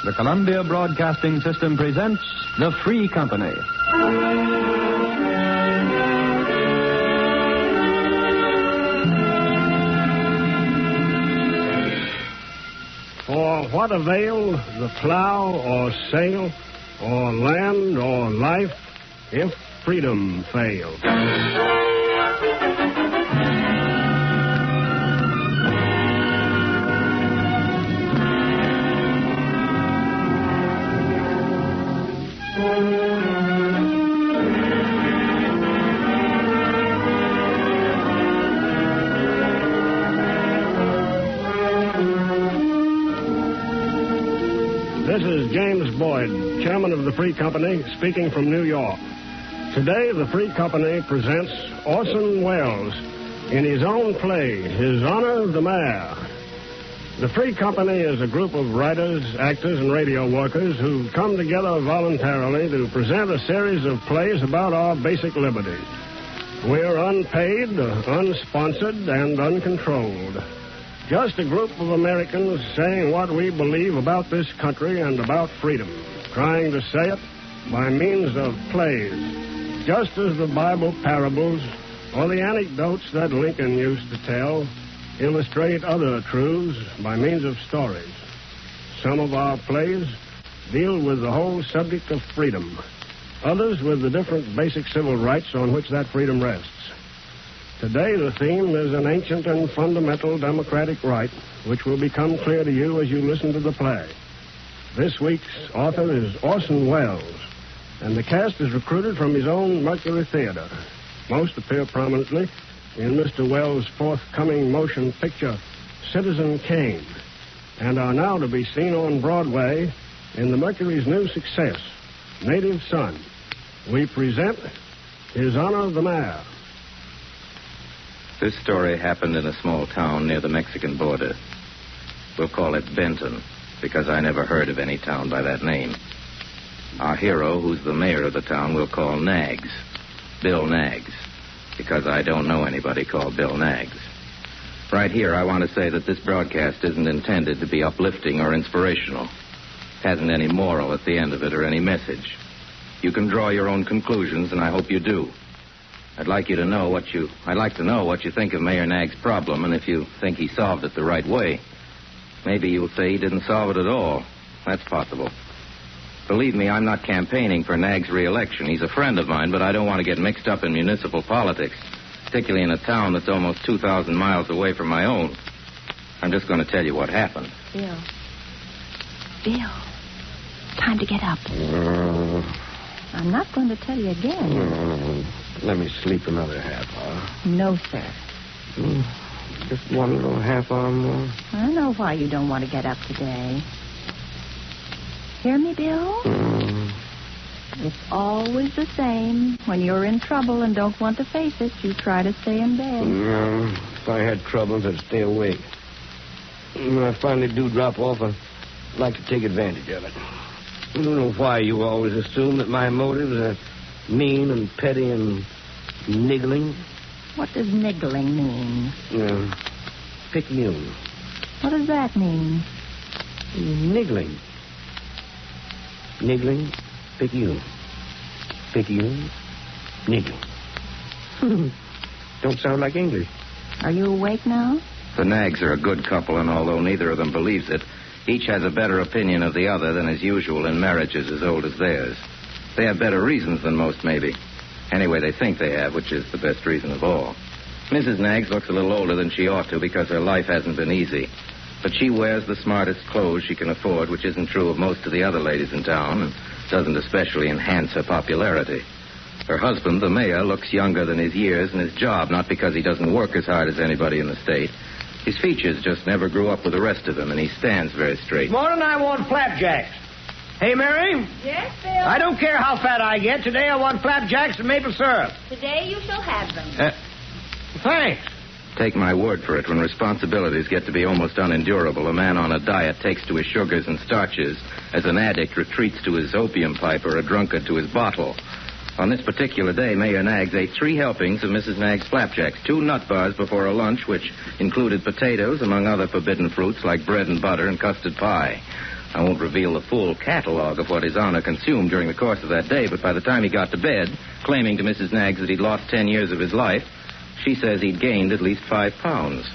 the Columbia Broadcasting System presents The Free Company. For what avail the plow or sail, or land or life, if freedom fail? This is James Boyd, chairman of the Free Company, speaking from New York. Today, the Free Company presents Orson Welles in his own play, His Honor the Mayor. The Free Company is a group of writers, actors, and radio workers who come together voluntarily to present a series of plays about our basic liberties. We're unpaid, unsponsored, and uncontrolled. Just a group of Americans saying what we believe about this country and about freedom, trying to say it by means of plays, just as the Bible parables or the anecdotes that Lincoln used to tell illustrate other truths by means of stories. Some of our plays deal with the whole subject of freedom, others with the different basic civil rights on which that freedom rests. Today, the theme is an ancient and fundamental democratic right, which will become clear to you as you listen to the play. This week's author is Orson Welles, and the cast is recruited from his own Mercury Theater. Most appear prominently in Mr. Welles' forthcoming motion picture, Citizen Kane, and are now to be seen on Broadway in the Mercury's new success, Native Son. We present His Honor the Mayor. This story happened in a small town near the Mexican border. We'll call it Benton, because I never heard of any town by that name. Our hero, who's the mayor of the town, we'll call Nags. Bill Nags, because I don't know anybody called Bill Nags. Right here, I want to say that this broadcast isn't intended to be uplifting or inspirational. It hasn't any moral at the end of it or any message. You can draw your own conclusions, and I hope you do. I'd like to know what you think of Mayor Nags' problem, and if you think he solved it the right way. Maybe you'll say he didn't solve it at all. That's possible. Believe me, I'm not campaigning for Nags' re-election. He's a friend of mine, but I don't want to get mixed up in municipal politics, particularly in a town that's almost 2,000 miles away from my own. I'm just going to tell you what happened. Bill, time to get up. I'm not going to tell you again. Let me sleep another half hour. No, sir. Just one little half hour more. I know why you don't want to get up today. Hear me, Bill? It's always the same. When you're in trouble and don't want to face it, you try to stay in bed. If I had troubles, I'd stay awake. When I finally do drop off, I'd like to take advantage of it. I don't know why you always assume that my motives are mean and petty and niggling. What does niggling mean? Picayune. What does that mean? Niggling. Niggling, picayune. Picayune, niggling. Don't sound like English. Are you awake now? The Nags are a good couple, and although neither of them believes it, each has a better opinion of the other than is usual in marriages as old as theirs. They have better reasons than most, maybe. Anyway, they think they have, which is the best reason of all. Mrs. Nags looks a little older than she ought to because her life hasn't been easy. But she wears the smartest clothes she can afford, which isn't true of most of the other ladies in town, and doesn't especially enhance her popularity. Her husband, the mayor, looks younger than his years and his job, not because he doesn't work as hard as anybody in the state. His features just never grew up with the rest of him, and he stands very straight. Morning, I want flapjacks. Hey, Mary? Yes, Bill? I don't care how fat I get. Today I want flapjacks and maple syrup. Today you shall have them. Thanks. Take my word for it, when responsibilities get to be almost unendurable, a man on a diet takes to his sugars and starches as an addict retreats to his opium pipe or a drunkard to his bottle. On this particular day, Mayor Nags ate 3 helpings of Mrs. Nags' flapjacks, 2 nut bars before a lunch, which included potatoes, among other forbidden fruits like bread and butter and custard pie. I won't reveal the full catalog of what His Honor consumed during the course of that day, but by the time he got to bed, claiming to Mrs. Knaggs that he'd lost 10 years of his life, she says he'd gained at least 5 pounds.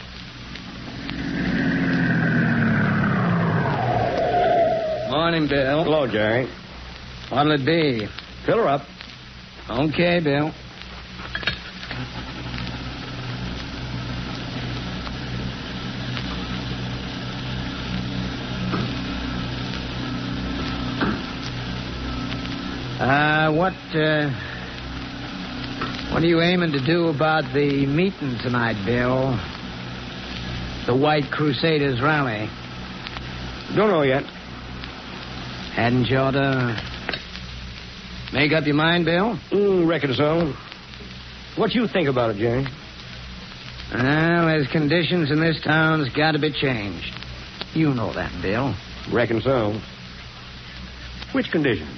Morning, Bill. Hello, Jerry. What'll it be? Fill her up. Okay, Bill. What are you aiming to do about the meeting tonight, Bill? The White Crusaders rally. Don't know yet. Hadn't you ought to make up your mind, Bill? Reckon so. What you think about it, Jerry? Well, there's conditions in this town's got to be changed. You know that, Bill. Reckon so. Which condition?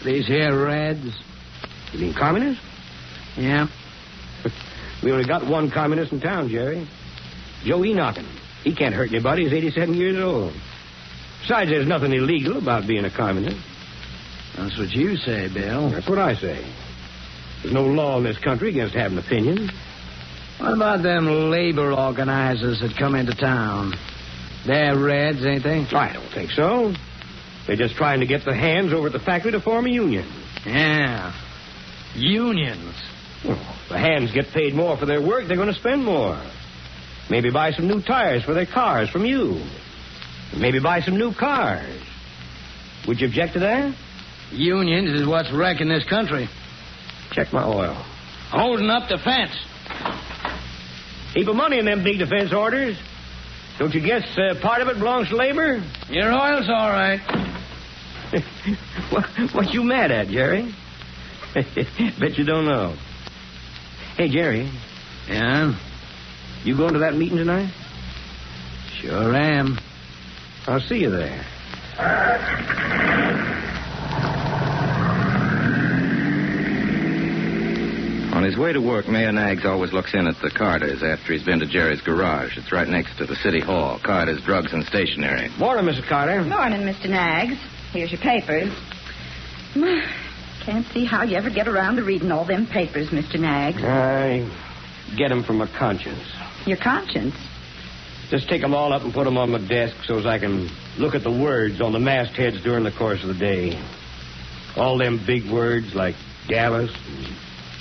These here Reds. You mean communists? Yeah. We only got one communist in town, Jerry. Joe Enochen. He can't hurt anybody. He's 87 years old. Besides, there's nothing illegal about being a communist. That's what you say, Bill. That's what I say. There's no law in this country against having opinions. What about them labor organizers that come into town? They're Reds, ain't they? I don't think so. They're just trying to get their hands over at the factory to form a union. Yeah. Unions. Well, if the hands get paid more for their work, they're going to spend more. Maybe buy some new tires for their cars from you. Maybe buy some new cars. Would you object to that? Unions is what's wrecking this country. Check my oil. Holding up the fence. Heap of money in them big defense orders. Don't you guess part of it belongs to labor? Your oil's all right. What you mad at, Jerry? Bet you don't know. Hey, Jerry. Yeah? You going to that meeting tonight? Sure am. I'll see you there. On his way to work, Mayor Knaggs always looks in at the Carters after he's been to Jerry's garage. It's right next to the city hall. Carter's Drugs and Stationery. Morning, Mrs. Carter. Morning, Mr. Knaggs. Here's your papers. Can't see how you ever get around to reading all them papers, Mr. Knaggs. I get them from my conscience. Your conscience? Just take them all up and put them on my desk so as I can look at the words on the mastheads during the course of the day. All them big words like Dallas and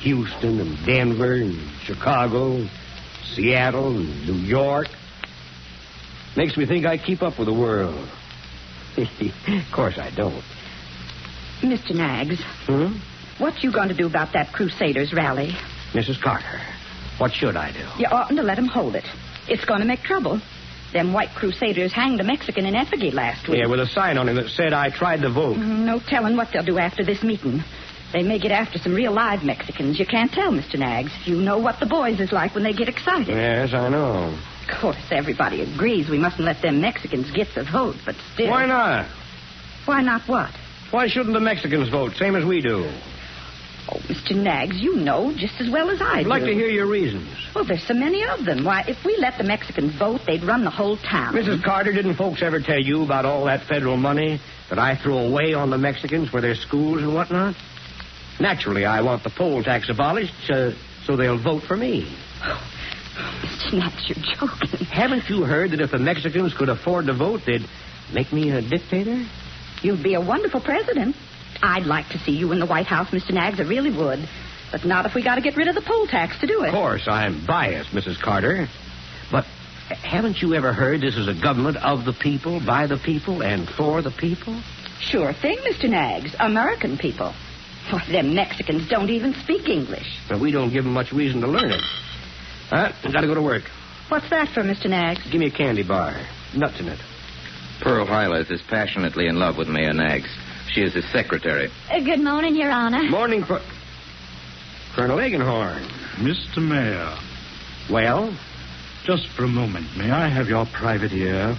Houston and Denver and Chicago, Seattle and New York. Makes me think I keep up with the world. Of course I don't. Mr. Knaggs. What you going to do about that Crusaders rally? Mrs. Carter, what should I do? You oughtn't to let them hold it. It's going to make trouble. Them white Crusaders hanged a Mexican in effigy last week. Yeah, with a sign on him that said I tried to vote. No telling what they'll do after this meeting. They may get after some real live Mexicans. You can't tell, Mr. Knaggs. You know what the boys is like when they get excited. Yes, I know. Of course, everybody agrees we mustn't let them Mexicans get the vote, but still... Why not? Why not what? Why shouldn't the Mexicans vote, same as we do? Oh, Mr. Knaggs, you know just as well as I do. I'd like to hear your reasons. Well, there's so many of them. Why, if we let the Mexicans vote, they'd run the whole town. Mrs. Carter, didn't folks ever tell you about all that federal money that I throw away on the Mexicans for their schools and whatnot? Naturally, I want the poll tax abolished so they'll vote for me. Oh, Mr. Knaggs, you're joking. Haven't you heard that if the Mexicans could afford to vote, they'd make me a dictator? You'd be a wonderful president. I'd like to see you in the White House, Mr. Knaggs. I really would. But not if we got to get rid of the poll tax to do it. Of course, I'm biased, Mrs. Carter. But haven't you ever heard this is a government of the people, by the people, and for the people? Sure thing, Mr. Knaggs. American people. Why, them Mexicans don't even speak English. But we don't give them much reason to learn it. Got to go to work. What's that for, Mr. Knaggs? Give me a candy bar. Nuts in it. Pearl Hylas is passionately in love with Mayor Knaggs. She is his secretary. Good morning, Your Honor. Morning, Colonel Egenhorn. Mr. Mayor. Well? Just for a moment, may I have your private ear?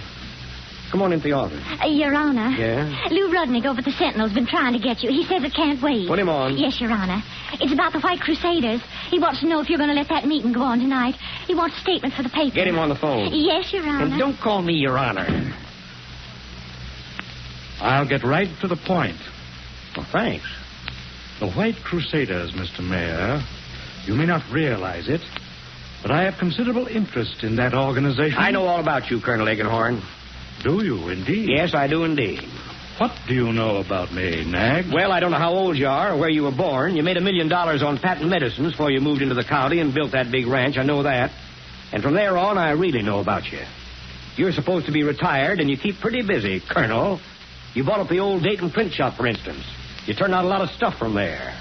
Come on into the office. Your Honor. Yeah? Lou Rudnick over at the Sentinel's been trying to get you. He says it can't wait. Put him on. Yes, Your Honor. It's about the White Crusaders. He wants to know if you're going to let that meeting go on tonight. He wants a statement for the paper. Get him on the phone. Yes, Your Honor. And don't call me Your Honor. I'll get right to the point. Well, thanks. The White Crusaders, Mr. Mayor, you may not realize it, but I have considerable interest in that organization. I know all about you, Colonel Eggenhorn. Do you, indeed? Yes, I do indeed. What do you know about me, Nag? Well, I don't know how old you are or where you were born. You made $1 million on patent medicines before you moved into the county and built that big ranch. I know that. And from there on, I really know about you. You're supposed to be retired, and you keep pretty busy, Colonel. You bought up the old Dayton print shop, for instance. You turned out a lot of stuff from there.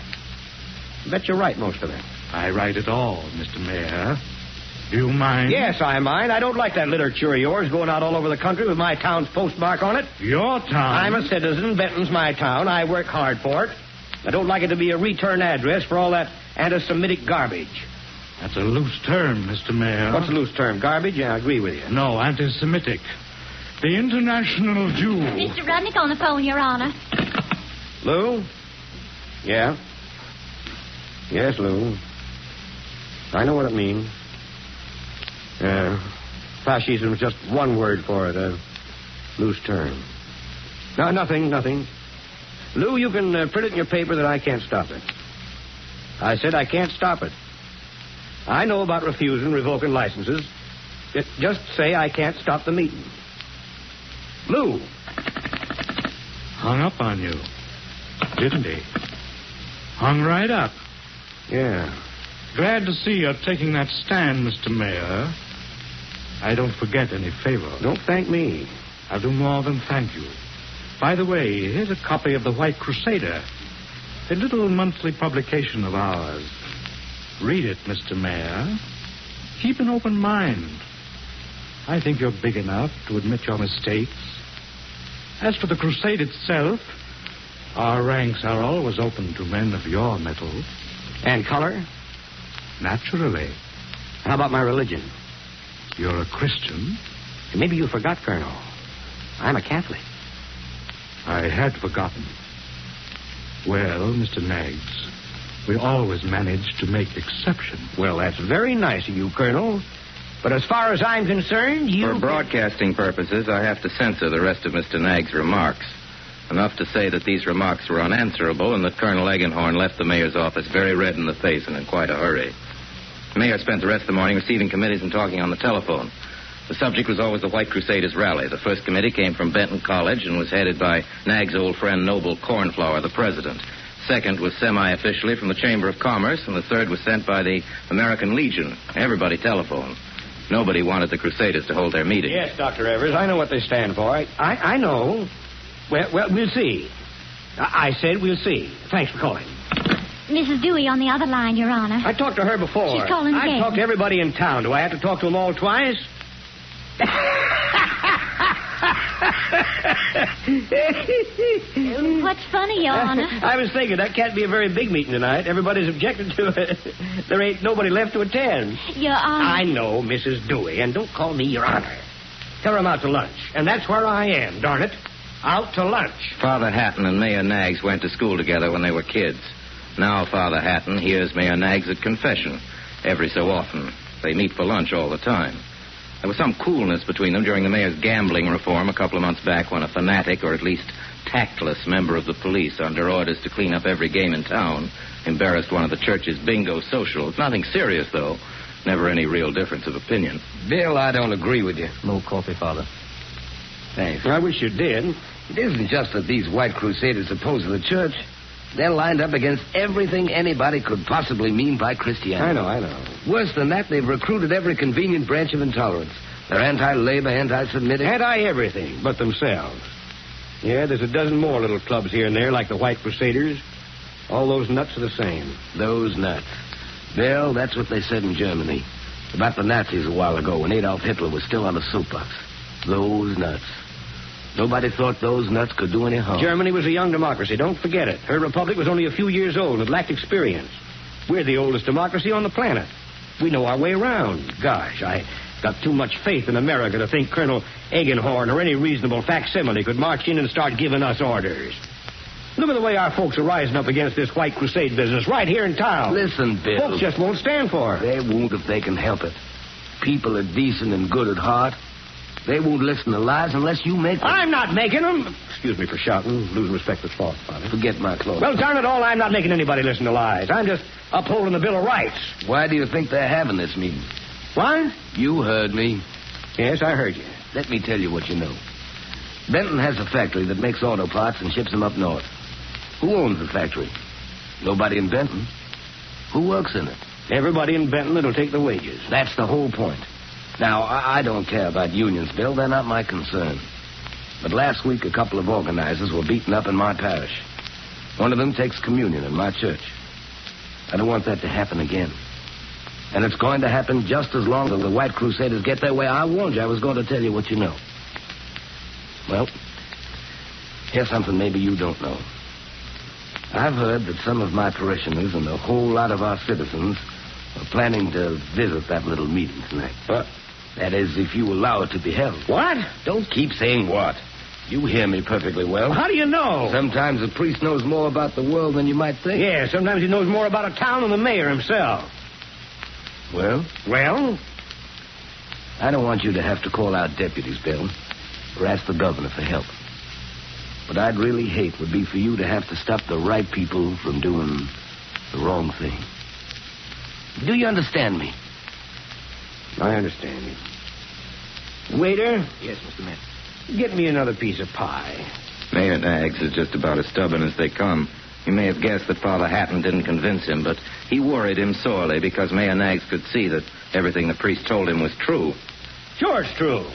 I bet you write most of it. I write it all, Mr. Mayor. Do you mind? Yes, I mind. I don't like that literature of yours going out all over the country with my town's postmark on it. Your town? I'm a citizen. Benton's my town. I work hard for it. I don't like it to be a return address for all that anti-Semitic garbage. That's a loose term, Mr. Mayor. What's a loose term? Garbage? Yeah, I agree with you. No, anti-Semitic. The International Jew. Mr. Rudnick on the phone, Your Honor. Lou? Yeah? Yes, Lou. I know what it means. Fascism is just one word for it, a loose term. No, nothing. Lou, you can print it in your paper that I can't stop it. I said I can't stop it. I know about refusing, revoking licenses. Just say I can't stop the meeting. Lou. Hung up on you, didn't he? Hung right up. Yeah. Glad to see you're taking that stand, Mr. Mayor. I don't forget any favor. Don't thank me. I'll do more than thank you. By the way, here's a copy of the White Crusader, a little monthly publication of ours. Read it, Mr. Mayor. Keep an open mind. I think you're big enough to admit your mistakes. As for the crusade itself, our ranks are always open to men of your mettle. And color? Naturally. How about my religion? You're a Christian? Maybe you forgot, Colonel. I'm a Catholic. I had forgotten. Well, Mr. Naggs, we always manage to make exceptions. Well, that's very nice of you, Colonel. But as far as I'm concerned, you... For broadcasting purposes, I have to censor the rest of Mr. Naggs' remarks. Enough to say that these remarks were unanswerable and that Colonel Eggenhorn left the mayor's office very red in the face and in quite a hurry. The mayor spent the rest of the morning receiving committees and talking on the telephone. The subject was always the White Crusaders rally. The first committee came from Benton College and was headed by Naggs' old friend Noble Cornflower, the president. Second was semi-officially from the Chamber of Commerce, and the third was sent by the American Legion. Everybody telephoned. Nobody wanted the Crusaders to hold their meeting. Yes, Dr. Evers, I know what they stand for. I know. Well, we'll see. I said we'll see. Thanks for calling. Mrs. Dewey on the other line, Your Honor. I talked to her before. She's calling again. I talked to everybody in town. Do I have to talk to them all twice? What's funny, Your Honor? I was thinking that can't be a very big meeting tonight. Everybody's objected to it. There ain't nobody left to attend. Your Honor. I know, Mrs. Dewey, and don't call me Your Honor. Tell her I'm out to lunch. And that's where I am, darn it. Out to lunch. Father Hatton and Mayor Naggs went to school together when they were kids. Now Father Hatton hears Mayor Naggs at confession every so often. They meet for lunch all the time. There was some coolness between them during the mayor's gambling reform a couple of months back when a fanatic, or at least tactless, member of the police under orders to clean up every game in town embarrassed one of the church's bingo socials. Nothing serious, though. Never any real difference of opinion. Bill, I don't agree with you. No coffee, Father. Thanks. I wish you did. It isn't just that these White Crusaders oppose the church. They're lined up against everything anybody could possibly mean by Christianity. I know. Worse than that, they've recruited every convenient branch of intolerance. They're anti-labor, anti-Semitic. Anti-everything but themselves. Yeah, there's a dozen more little clubs here and there like the White Crusaders. All those nuts are the same. Those nuts. Bill, that's what they said in Germany about the Nazis a while ago when Adolf Hitler was still on the soapbox. Those nuts. Nobody thought those nuts could do any harm. Germany was a young democracy. Don't forget it. Her republic was only a few years old and lacked experience. We're the oldest democracy on the planet. We know our way around. Gosh, I got too much faith in America to think Colonel Eggenhorn or any reasonable facsimile could march in and start giving us orders. Look at the way our folks are rising up against this White Crusade business right here in town. Listen, Bill. Folks just won't stand for it. They won't if they can help it. People are decent and good at heart. They won't listen to lies unless you make them. I'm not making them. Excuse me for shouting. Losing respect for thought, Father. Forget my clothes. Well, darn it all, I'm not making anybody listen to lies. I'm just upholding the Bill of Rights. Why do you think they're having this meeting? What? You heard me. Yes, I heard you. Let me tell you what you know. Benton has a factory that makes auto parts and ships them up north. Who owns the factory? Nobody in Benton. Who works in it? Everybody in Benton that'll take the wages. That's the whole point. Now, I don't care about unions, Bill. They're not my concern. But last week, a couple of organizers were beaten up in my parish. One of them takes communion in my church. I don't want that to happen again. And it's going to happen just as long as the White Crusaders get their way. I warned you I was going to tell you what you know. Well, here's something maybe you don't know. I've heard that some of my parishioners and a whole lot of our citizens are planning to visit that little meeting tonight. What? That is, if you allow it to be held. What? Don't keep saying what. You hear me perfectly well. How do you know? Sometimes a priest knows more about the world than you might think. Yeah, sometimes he knows more about a town than the mayor himself. Well? Well? I don't want you to have to call out deputies, Bill, or ask the governor for help. What I'd really hate would be for you to have to stop the right people from doing the wrong thing. Do you understand me? I understand you. Waiter? Yes, Mr. Mayor. Get me another piece of pie. Mayor Naggs is just about as stubborn as they come. You may have guessed that Father Hatton didn't convince him, but he worried him sorely because Mayor Naggs could see that everything the priest told him was true. Sure it's true.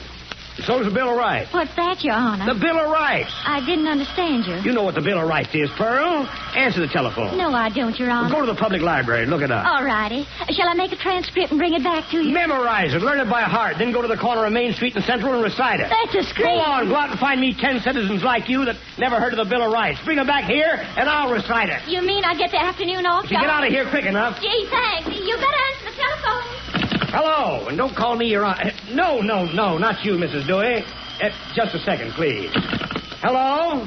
So's the Bill of Rights. What's that, Your Honor? The Bill of Rights. I didn't understand you. You know what the Bill of Rights is, Pearl. Answer the telephone. No, I don't, Your Honor. Go to the public library and look it up. All righty. Shall I make a transcript and bring it back to you? Memorize it. Learn it by heart. Then go to the corner of Main Street and Central and recite it. That's a scream. Go on. Go out and find me 10 citizens like you that never heard of the Bill of Rights. Bring them back here, and I'll recite it. You mean I get the afternoon off? If you get out of here quick enough. Gee, thanks. You better answer the telephone. Hello, and don't call me your aunt. No, not you, Mrs. Dewey. Just a second, please. Hello?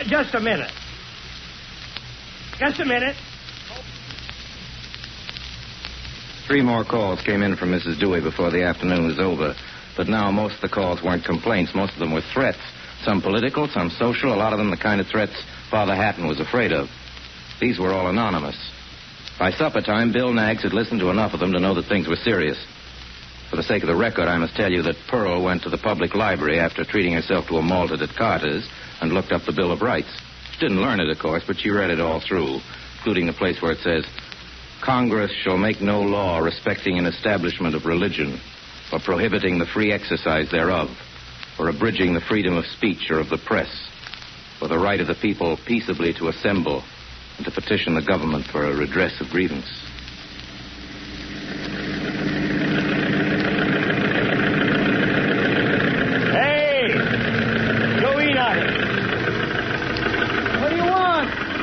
Just a minute. Just a minute. 3 more calls came in from Mrs. Dewey before the afternoon was over. But now most of the calls weren't complaints. Most of them were threats. Some political, some social, a lot of them the kind of threats Father Hatton was afraid of. These were all anonymous. By supper time, Bill Naggs had listened to enough of them to know that things were serious. For the sake of the record, I must tell you that Pearl went to the public library after treating herself to a malted at Carter's and looked up the Bill of Rights. She didn't learn it, of course, but she read it all through, including the place where it says, Congress shall make no law respecting an establishment of religion, or prohibiting the free exercise thereof, or abridging the freedom of speech or of the press, or the right of the people peaceably to assemble and to petition the government for a redress of grievance.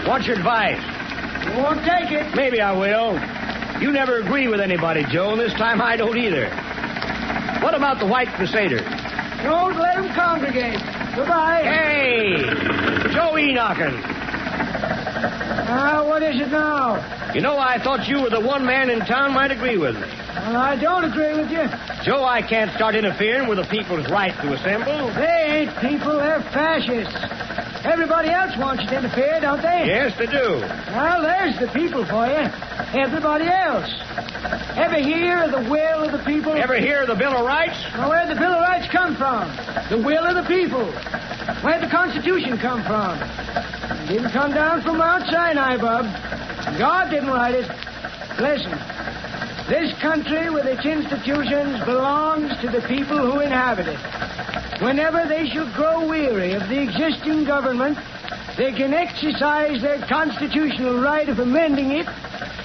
What's your advice? You won't take it. Maybe I will. You never agree with anybody, Joe, and this time I don't either. What about the White Crusaders? Don't let them congregate. Goodbye. Hey! Joe Enochen. What is it now? You know, I thought you were the one man in town might agree with me. Well, I don't agree with you. Joe, I can't start interfering with the people's right to assemble. They ain't people, they're fascists. Everybody else wants you to interfere, don't they? Yes, they do. Well, there's the people for you. Everybody else. Ever hear of the will of the people? Ever hear of the Bill of Rights? Well, where'd the Bill of Rights come from? The will of the people. Where'd the Constitution come from? It didn't come down from Mount Sinai, Bub. God didn't write it. Listen. This country with its institutions belongs to the people who inhabit it. Whenever they should grow weary of the existing government, they can exercise their constitutional right of amending it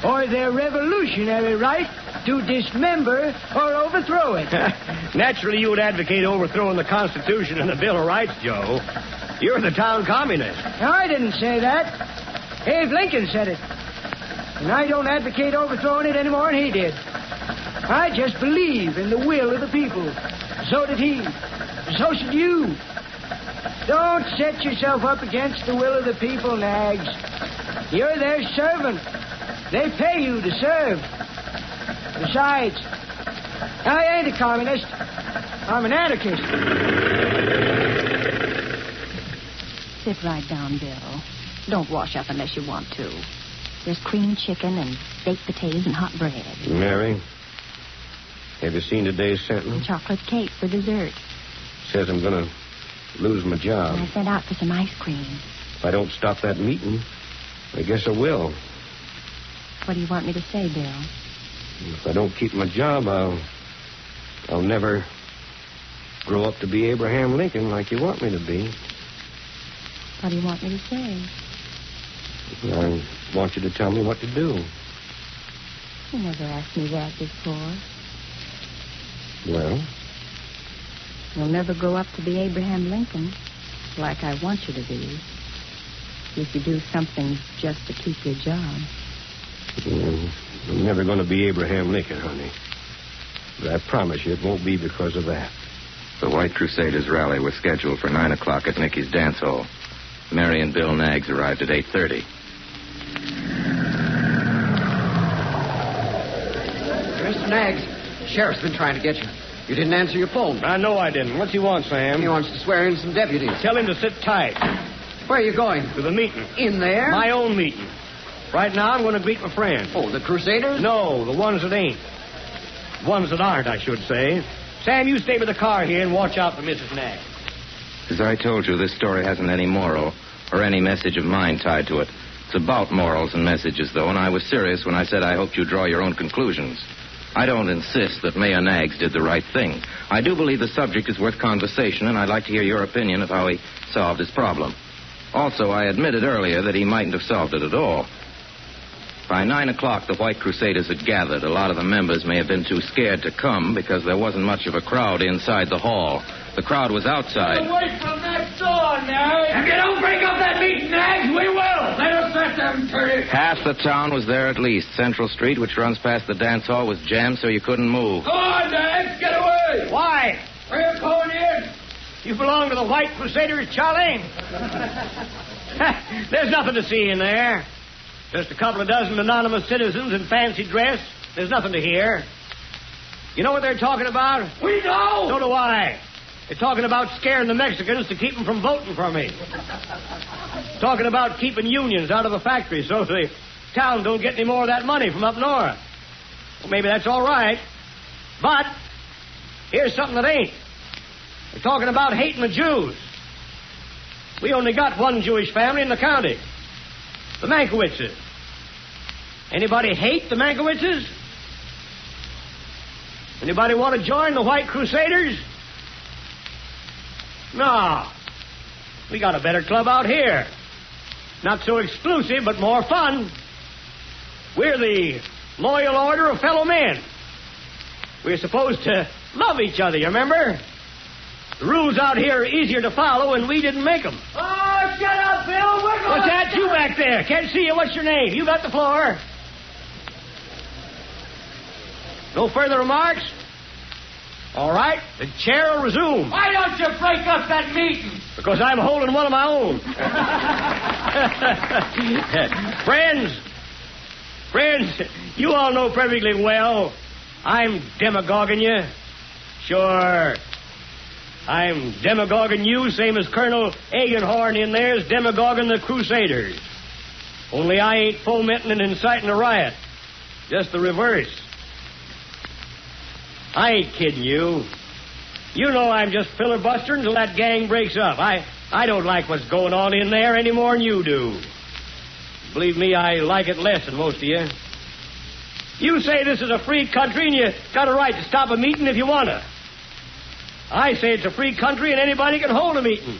or their revolutionary right to dismember or overthrow it. Naturally, you would advocate overthrowing the Constitution and the Bill of Rights, Joe. You're the town communist. Now, I didn't say that. Abe Lincoln said it. And I don't advocate overthrowing it any more than he did. I just believe in the will of the people. So did he. So should you. Don't set yourself up against the will of the people, Nags. You're their servant. They pay you to serve. Besides, I ain't a communist. I'm an anarchist. Sit right down, Bill. Don't wash up unless you want to. There's cream chicken and baked potatoes and hot bread. Mary, have you seen today's sentence? And chocolate cake for dessert. Says I'm going to lose my job. And I sent out for some ice cream. If I don't stop that meeting, I guess I will. What do you want me to say, Bill? If I don't keep my job, I'll never grow up to be Abraham Lincoln like you want me to be. What do you want me to say? I want you to tell me what to do. You never asked me that before. Well? You'll never grow up to be Abraham Lincoln like I want you to be if you do something just to keep your job. I'm never going to be Abraham Lincoln, honey. But I promise you it won't be because of that. The White Crusaders' rally was scheduled for 9 o'clock at Nicky's dance hall. Mary and Bill Knaggs arrived at 8:30. Mr. Knaggs, sheriff's been trying to get you. You didn't answer your phone. I know I didn't. What's he want, Sam? He wants to swear in some deputies. Tell him to sit tight. Where are you going? To the meeting. In there? My own meeting. Right now, I'm going to greet my friends. Oh, the Crusaders? No, the ones that ain't. Ones that aren't, I should say. Sam, you stay with the car here and watch out for Mrs. Knaggs. As I told you, this story hasn't any moral or any message of mine tied to it. It's about morals and messages, though, and I was serious when I said I hoped you draw your own conclusions. I don't insist that Mayor Knaggs did the right thing. I do believe the subject is worth conversation, and I'd like to hear your opinion of how he solved his problem. Also, I admitted earlier that he mightn't have solved it at all. By 9 o'clock, the White Crusaders had gathered. A lot of the members may have been too scared to come because there wasn't much of a crowd inside the hall. The crowd was outside. Get away from that door, Knaggs. If you don't break up that meeting, Knaggs, we will. Let us let them turn it. Half the town was there at least. Central Street, which runs past the dance hall, was jammed so you couldn't move. Go on, Knaggs, get away. Why? We're going in. You belong to the White Crusaders, Charlie? There's nothing to see in there. Just a couple of dozen anonymous citizens in fancy dress. There's nothing to hear. You know what they're talking about? We know. So do I. They're talking about scaring the Mexicans to keep them from voting for me. Talking about keeping unions out of the factories so the town don't get any more of that money from up north. Well, maybe that's all right. But here's something that ain't. They're talking about hating the Jews. We only got one Jewish family in the county. The Mankowitzes. Anybody hate the Mankowitzes? Anybody want to join the White Crusaders? No. We got a better club out here. Not so exclusive, but more fun. We're the Loyal Order of Fellow Men. We're supposed to love each other, you remember? The rules out here are easier to follow, and we didn't make them. Oh, shut up, Bill. We're going. What's that? You back there. Can't see you. What's your name? You got the floor. No further remarks? All right. The chair will resume. Why don't you break up that meeting? Because I'm holding one of my own. Friends, you all know perfectly well I'm demagoguing you. Sure. I'm demagoguing you, same as Colonel Agenhorn in there is demagoguing the Crusaders. Only I ain't fomenting and inciting a riot. Just the reverse. I ain't kidding you. You know I'm just filibustering until that gang breaks up. I don't like what's going on in there any more than you do. Believe me, I like it less than most of you. You say this is a free country and you got a right to stop a meeting if you want to. I say it's a free country and anybody can hold a meeting.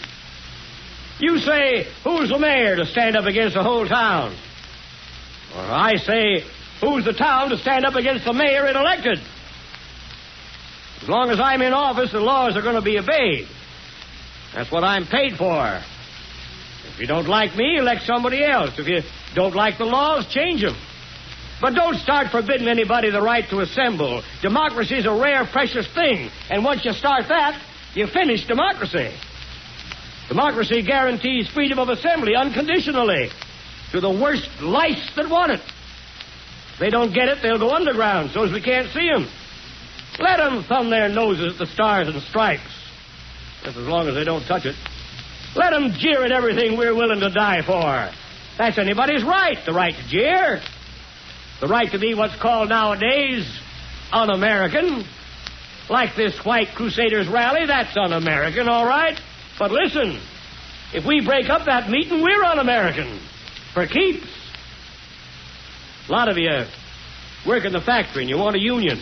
You say, who's the mayor to stand up against the whole town? Or I say, who's the town to stand up against the mayor it elected? As long as I'm in office, the laws are going to be obeyed. That's what I'm paid for. If you don't like me, elect somebody else. If you don't like the laws, change them. But don't start forbidding anybody the right to assemble. Democracy's a rare, precious thing. And once you start that, you finish democracy. Democracy guarantees freedom of assembly unconditionally to the worst lice that want it. If they don't get it, they'll go underground so as we can't see them. Let them thumb their noses at the stars and stripes. Just as long as they don't touch it. Let them jeer at everything we're willing to die for. That's anybody's right, the right to jeer. The right to be what's called nowadays un-American. Like this White Crusaders rally, that's un-American, all right. But listen, if we break up that meeting, we're un-American. For keeps. A lot of you work in the factory and you want a union.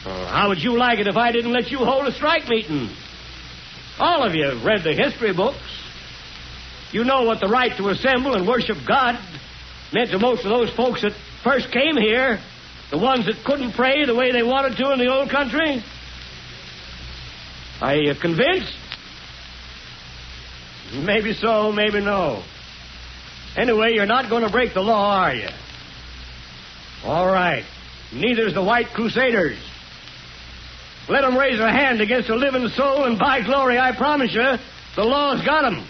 How would you like it if I didn't let you hold a strike meeting? All of you have read the history books. You know what the right to assemble and worship God meant to most of those folks that first came here, the ones that couldn't pray the way they wanted to in the old country. Are you convinced? Maybe so, maybe no. Anyway, you're not going to break the law, are you? All right. Neither's the White Crusaders. Let them raise a hand against a living soul, and by glory, I promise you, the law's got them.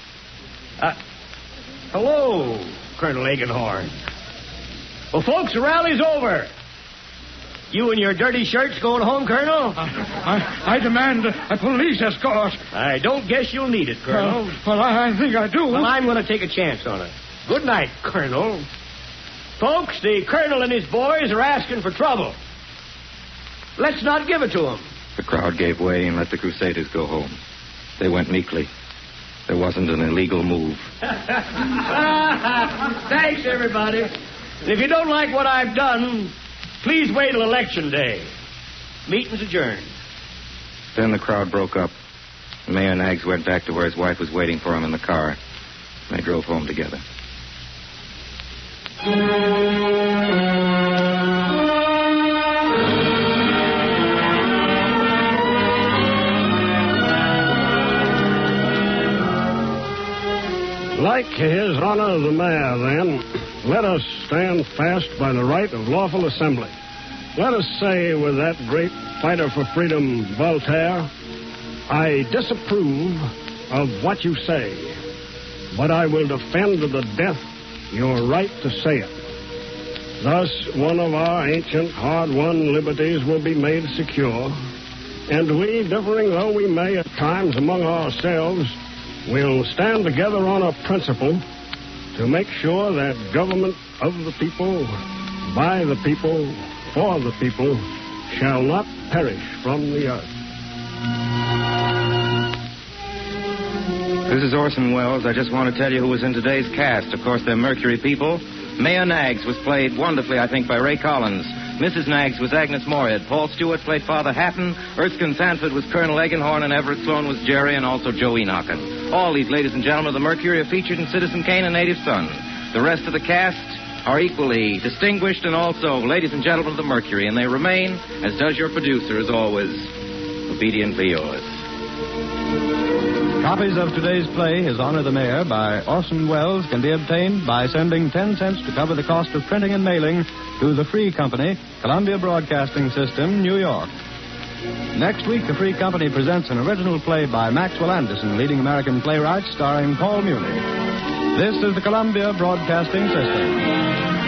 Hello, Colonel Agenhorn. Well, folks, the rally's over. You and your dirty shirts going home, Colonel? I demand a police escort. I don't guess you'll need it, Colonel. Well, I think I do. Well, I'm going to take a chance on it. Good night, Colonel. Folks, the Colonel and his boys are asking for trouble. Let's not give it to them. The crowd gave way and let the Crusaders go home. They went meekly. There wasn't an illegal move. Thanks, everybody. And if you don't like what I've done, please wait till Election Day. Meeting's adjourned. Then the crowd broke up. Mayor Naggs went back to where his wife was waiting for him in the car. They drove home together. Like his honor the mayor, then, let us stand fast by the right of lawful assembly. Let us say with that great fighter for freedom, Voltaire, I disapprove of what you say, but I will defend to the death your right to say it. Thus, one of our ancient, hard-won liberties will be made secure, and we, differing though we may at times among ourselves, will stand together on a principle to make sure that government of the people, by the people, for the people, shall not perish from the earth. This is Orson Welles. I just want to tell you who was in today's cast. Of course, they're Mercury people. Mayor Naggs was played wonderfully, I think, by Ray Collins. Mrs. Naggs was Agnes Moorehead. Paul Stewart played Father Hatton. Erskine Sanford was Colonel Agenhorn, and Everett Sloan was Jerry, and also Joe Enochen. All these ladies and gentlemen of the Mercury are featured in Citizen Kane and Native Son. The rest of the cast are equally distinguished and also ladies and gentlemen of the Mercury, and they remain, as does your producer, as always, obediently yours. Copies of today's play, His Honor the Mayor, by Orson Welles, can be obtained by sending 10 cents to cover the cost of printing and mailing to the Free Company, Columbia Broadcasting System, New York. Next week, the Free Company presents an original play by Maxwell Anderson, leading American playwright, starring Paul Muni. This is the Columbia Broadcasting System.